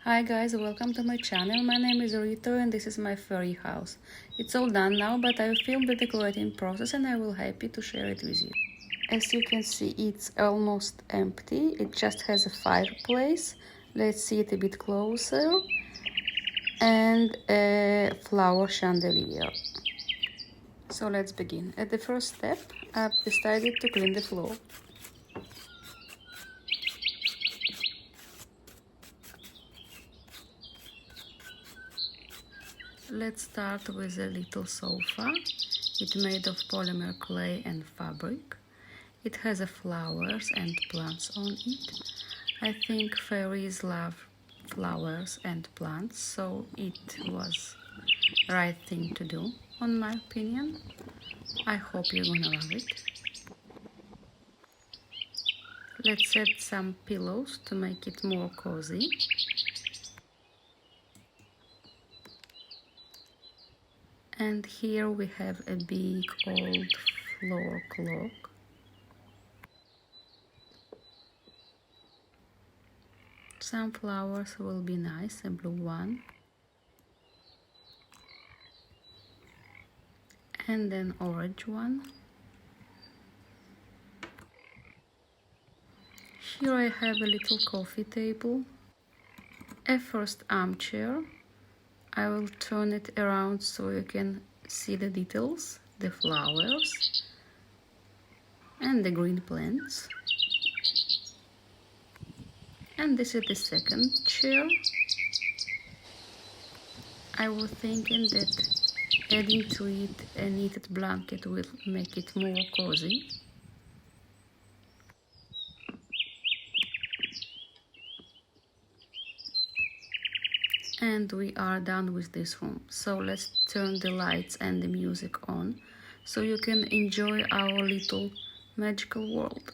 Hi guys, welcome to my channel. My name is Rito and this is my fairy house. It's all done now, but I filmed the decorating process and I will happy to share it with you. As you can see, it's almost empty. It just has a fireplace. Let's see it a bit closer. And a flower chandelier. So let's begin. At the first step, I've decided to clean the floor. Let's start with a little sofa. It's made of polymer clay and fabric. It has flowers and plants on it. I think fairies love flowers and plants, so it was the right thing to do, in my opinion. I hope you're gonna love it. Let's add some pillows to make it more cozy. And here we have a big old floor clock. Some flowers will be nice, a blue one. And an orange one. Here I have a little coffee table. A first armchair. I will turn it around so you can see the details, the flowers and the green plants. And this is the second chair. I was thinking that adding to it a knitted blanket will make it more cozy. And we are done with this room. So let's turn the lights and the music on so you can enjoy our little magical world.